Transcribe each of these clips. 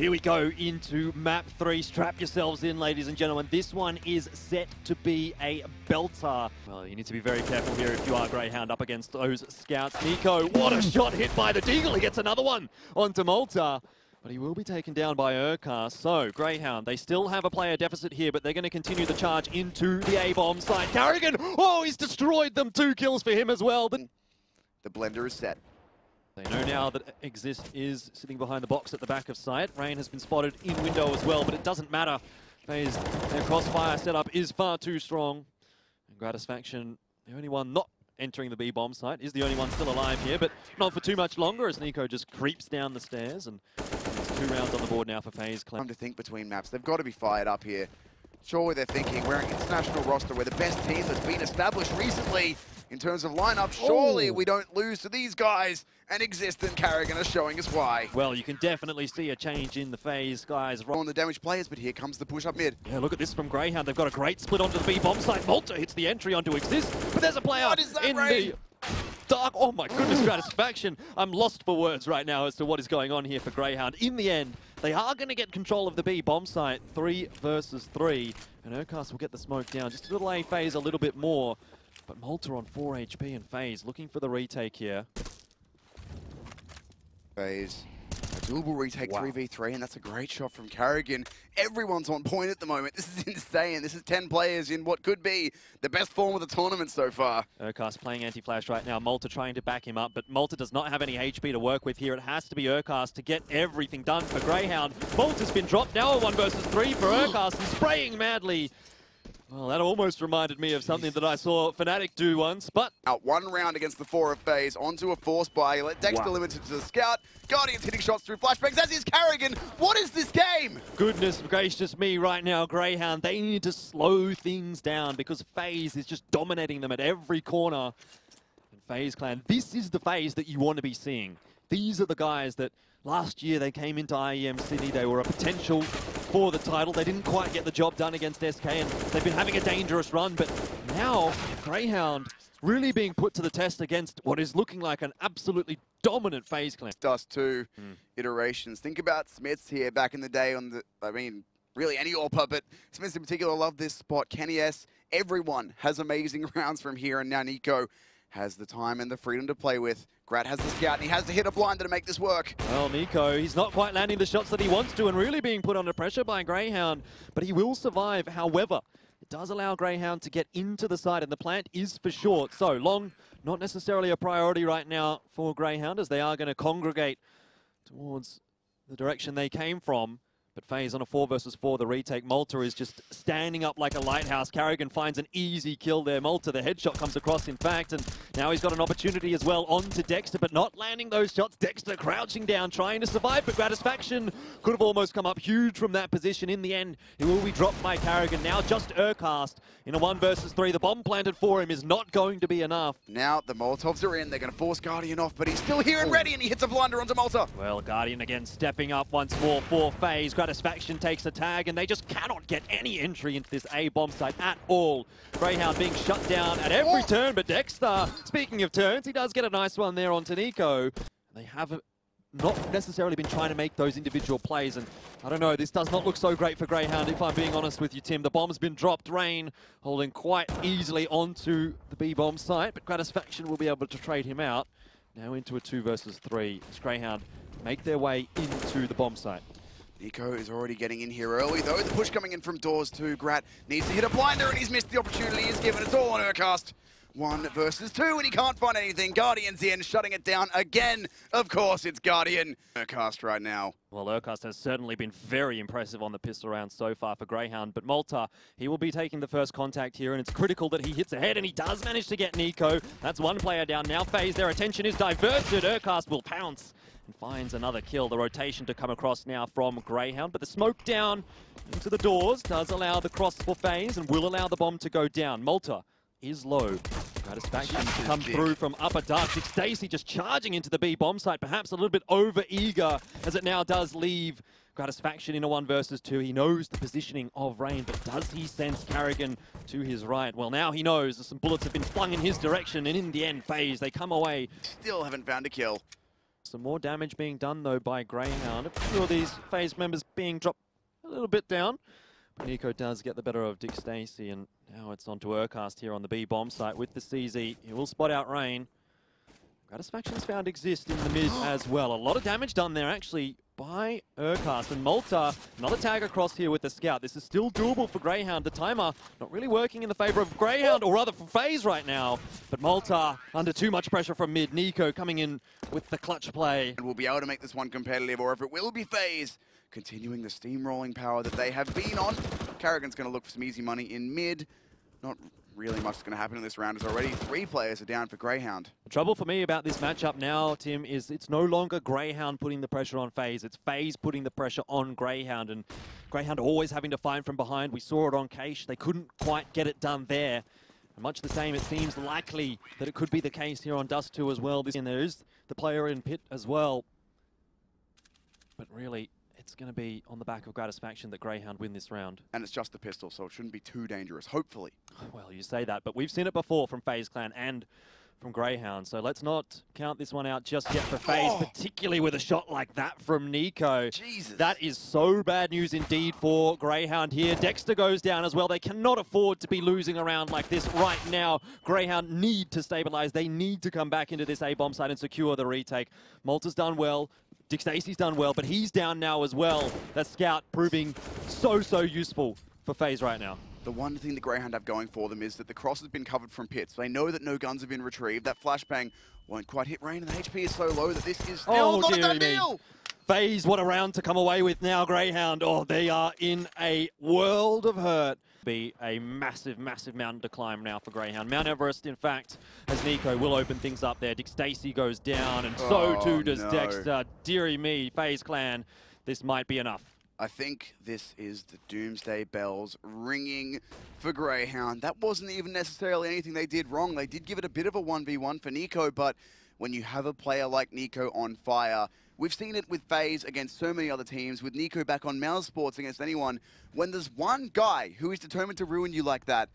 Here we go into map 3. Strap yourselves in, ladies and gentlemen. This one is set to be a belter. Well, you need to be very careful here if you are Greyhound up against those scouts. Nico, what a shot hit by the Deagle. He gets another one onto Malta. But he will be taken down by Urkar. So, Greyhound, they still have a player deficit here, but they're going to continue the charge into the A-bomb side. Carrigan, oh, he's destroyed them. 2 kills for him as well. But the blender is set. They know now that Exist is sitting behind the box at the back of site. Rain has been spotted in window as well, but it doesn't matter. FaZe, their crossfire setup is far too strong. And Gratisfaction, the only one not entering the B-bomb site, is the only one still alive here, but not for too much longer as Nico just creeps down the stairs. And there's 2 rounds on the board now for FaZe. Time to think between maps. They've got to be fired up here. Surely they're thinking, we're an international roster. We're the best team that's been established recently in terms of lineup. Surely we don't lose to these guys. And Exist and Carrigan are showing us why. Well, you can definitely see a change in the FaZe guys. On the damaged players, but here comes the push up mid. Yeah, look at this from Greyhound. They've got a great split onto the B-bomb site. Malta hits the entry onto Exist, but there's a player in the dark. Oh my goodness, Gratisfaction. I'm lost for words right now as to what is going on here for Greyhound. In the end, they are going to get control of the B-bomb site, 3 versus 3. And Urkar will get the smoke down just to delay FaZe a little bit more. But Malta on 4 HP and FaZe looking for the retake here. FaZe, a doable retake 3v3, and that's a great shot from Carrigan. Everyone's on point at the moment. This is insane. This is 10 players in what could be the best form of the tournament so far. Urkar's playing anti-flash right now. Malta trying to back him up, but Malta does not have any HP to work with here. It has to be Urkar to get everything done for Greyhound. Malta's been dropped now, a 1 versus 3 for Urkar, spraying madly. Well, that almost reminded me of something that I saw Fnatic do once, but... Out 1 round against the 4 of FaZe, onto a force buy. Let Dexter limited to the scout. Guardians hitting shots through flashbangs, as is Carrigan. What is this game? Goodness gracious me right now, Greyhound. They need to slow things down because FaZe is just dominating them at every corner. And FaZe Clan, this is the FaZe that you want to be seeing. These are the guys that last year they came into IEM Sydney. They were a potential for the title. They didn't quite get the job done against SK, and they've been having a dangerous run. But now, Greyhound really being put to the test against what is looking like an absolutely dominant FaZe Clan. Dust 2 iterations. Think about Smiths here back in the day on the, really any AWPer, but Smiths in particular love this spot. Kenny S, everyone has amazing rounds from here, and now Nico has the time and the freedom to play with. Grat has the scout, and he has to hit a blinder to make this work. Well, Nico, he's not quite landing the shots that he wants to and really being put under pressure by Greyhound, but he will survive. However, it does allow Greyhound to get into the side, and the plant is for short. So, long, not necessarily a priority right now for Greyhound, as they are going to congregate towards the direction they came from. But FaZe on a 4 versus 4, the retake. Malta is just standing up like a lighthouse. Carrigan finds an easy kill there. Malta, the headshot comes across, in fact, and now he's got an opportunity as well onto Dexter, but not landing those shots. Dexter crouching down, trying to survive, but Gratisfaction could have almost come up huge from that position. In the end, he will be dropped by Carrigan. Now just Urkar in a 1 versus 3. The bomb planted for him is not going to be enough. Now the Molotovs are in. They're going to force Guardian off, but he's still here and ready, and he hits a blinder onto Malta. Well, Guardian again stepping up once more for FaZe. Gratisfaction takes a tag, and they just cannot get any entry into this A-bomb site at all. Greyhound being shut down at every turn, but Dexter, speaking of turns, he does get a nice one there onto Nico. They have not necessarily been trying to make those individual plays, and I don't know, this does not look so great for Greyhound, if I'm being honest with you, Tim. The bomb's been dropped. Rain holding quite easily onto the B-bomb site, but Gratisfaction will be able to trade him out. Now into a 2 versus 3 as Greyhound make their way into the bomb site. Nico is already getting in here early, though. The push coming in from doors 2. Grat needs to hit a blinder, and he's missed the opportunity. He's given it all on Urkar. 1 versus 2, and he can't find anything. Guardian's in, shutting it down again. Of course, it's Guardian. Urkar right now. Well, Urkar has certainly been very impressive on the pistol round so far for Greyhound, but Malta, he will be taking the first contact here, and it's critical that he hits ahead, and he does manage to get Nico. That's 1 player down. Now FaZe, their attention is diverted. Urkar will pounce and finds another kill. The rotation to come across now from Greyhound, but the smoke down into the doors does allow the cross for FaZe and will allow the bomb to go down. Malta is low. Gratisfaction comes through from upper dark. Stacy just charging into the B-bomb site, perhaps a little bit over-eager as it now does leave Gratisfaction in a 1 versus 2. He knows the positioning of Rain, but does he sense Carrigan to his right? Well, now he knows that some bullets have been flung in his direction, and in the end, FaZe, they come away. Still haven't found a kill. Some more damage being done though by Greyhound. A few of these FaZe members being dropped a little bit down. But Nico does get the better of Dick Stacey, and now it's on to Urcast here on the B bomb site with the CZ. He will spot out Rain. Gratisfactions found exist in the mid as well. A lot of damage done there actually by Urcast, and Malta, another tag across here with the scout. This is still doable for Greyhound. The timer not really working in the favor of Greyhound, or rather for FaZe right now. But Malta under too much pressure from mid. Nico coming in with the clutch play. And we'll be able to make this one competitive, or if it will be FaZe continuing the steamrolling power that they have been on. Carrigan's going to look for some easy money in mid. Not really much is going to happen in this round, as already 3 players are down for Greyhound. The trouble for me about this matchup now, Tim, is it's no longer Greyhound putting the pressure on FaZe. It's FaZe putting the pressure on Greyhound, and Greyhound always having to find from behind. We saw it on Cache. They couldn't quite get it done there. And much the same, it seems likely that it could be the case here on Dust 2 as well. And there is the player in pit as well. But really, it's going to be on the back of Gratisfaction that Greyhound win this round. And it's just a pistol, so it shouldn't be too dangerous, hopefully. Well, you say that, but we've seen it before from FaZe Clan and from Greyhound, so let's not count this one out just yet for FaZe, particularly with a shot like that from Nico. Jesus. That is so bad news indeed for Greyhound here. Dexter goes down as well. They cannot afford to be losing around like this right now. Greyhound need to stabilize. They need to come back into this A-bomb site and secure the retake. Malta's done well. Dick Stacey's done well, but he's down now as well. That scout proving so useful for FaZe right now. The one thing that Greyhound have going for them is that the cross has been covered from pits. They know that no guns have been retrieved. That flashbang won't quite hit Rain, and the HP is so low that this is still not a done deal. FaZe, what a round to come away with now, Greyhound. Oh, they are in a world of hurt. Be a massive mountain to climb now for Greyhound. Mount Everest, in fact, as Nico will open things up there. Dick Stacey goes down, and so too does Dexter. Dearie me, FaZe Clan, this might be enough. I think this is the doomsday bells ringing for Greyhound. That wasn't even necessarily anything they did wrong. They did give it a bit of a 1v1 for Nico, but when you have a player like Nico on fire, we've seen it with FaZe against so many other teams, with Nico back on Mouse Sports against anyone. When there's one guy who is determined to ruin you like that,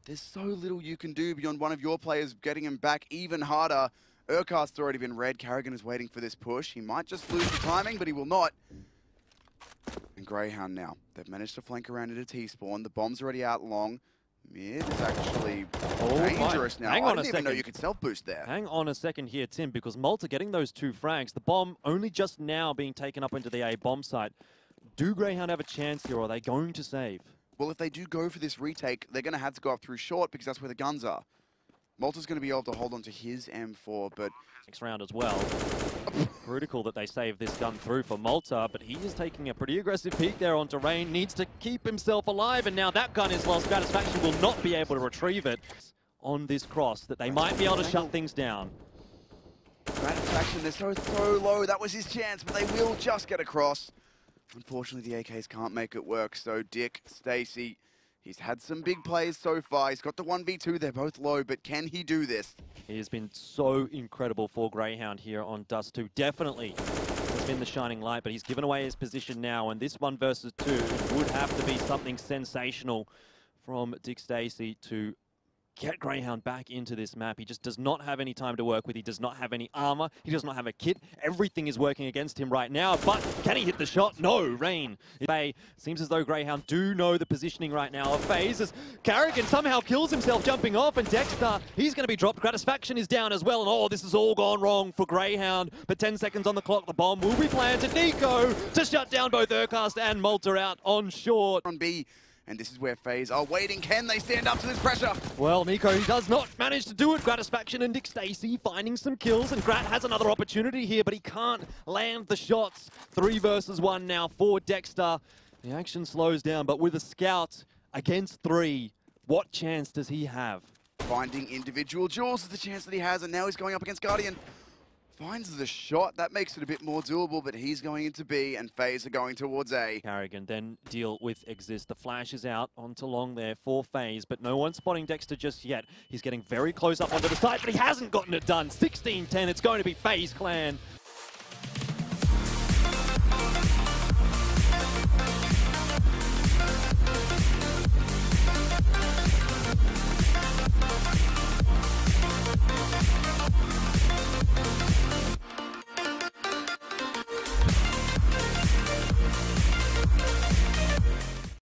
there's so little you can do beyond one of your players getting him back even harder. Urcast's already been red. Carrigan is waiting for this push. He might just lose the timing, but he will not. And Greyhound now. They've managed to flank around into T-spawn. The bomb's already out long. Mid is actually dangerous now. Hang on I didn't even know you could self-boost there. Hang on a second here, Tim, because Malta getting those 2 frags. The bomb only just now being taken up into the A bomb site. Do Greyhound have a chance here, or are they going to save? Well, if they do go for this retake, they're going to have to go up through short because that's where the guns are. Malta's going to be able to hold on to his M4, but next round as well. Critical that they save this gun through for Malta, but he is taking a pretty aggressive peek there onto Rain. Needs to keep himself alive, and now that gun is lost. Gratisfaction will not be able to retrieve it on this cross, that they might be able to shut things down. Gratisfaction, they're so low. That was his chance, but they will just get across. Unfortunately, the AKs can't make it work, so Dick Stacey, he's had some big plays so far. He's got the 1v2. They're both low, but can he do this? He has been so incredible for Greyhound here on Dust 2. Definitely has been the shining light, but he's given away his position now, and this 1 versus 2 would have to be something sensational from Dick Stacey to get Greyhound back into this map. He just does not have any time to work with. He does not have any armor. He does not have a kit. Everything is working against him right now, but can he hit the shot? No, Rain. Seems as though Greyhound do know the positioning right now of FaZe, as Carrigan somehow kills himself jumping off, and Dexter, he's going to be dropped. Gratisfaction is down as well, and oh, this has all gone wrong for Greyhound. But 10 seconds on the clock, the bomb will be planted. Nico to shut down both Urcast and Malta out on short. On B. And this is where FaZe are waiting. Can they stand up to this pressure? Well, Nico, he does not manage to do it. Gratisfaction and Dick Stacey finding some kills, and Grat has another opportunity here, but he can't land the shots. 3 versus 1 now for Dexter. The action slows down, but with a scout against 3, what chance does he have? Finding individual jewels is the chance that he has, and now he's going up against Guardian. Finds the shot. That makes it a bit more doable, but he's going into B, and FaZe are going towards A. Carrigan then deal with Exist. The flash is out onto long there for FaZe, but no one's spotting Dexter just yet. He's getting very close up onto the site, but he hasn't gotten it done. 16-10, it's going to be FaZe Clan.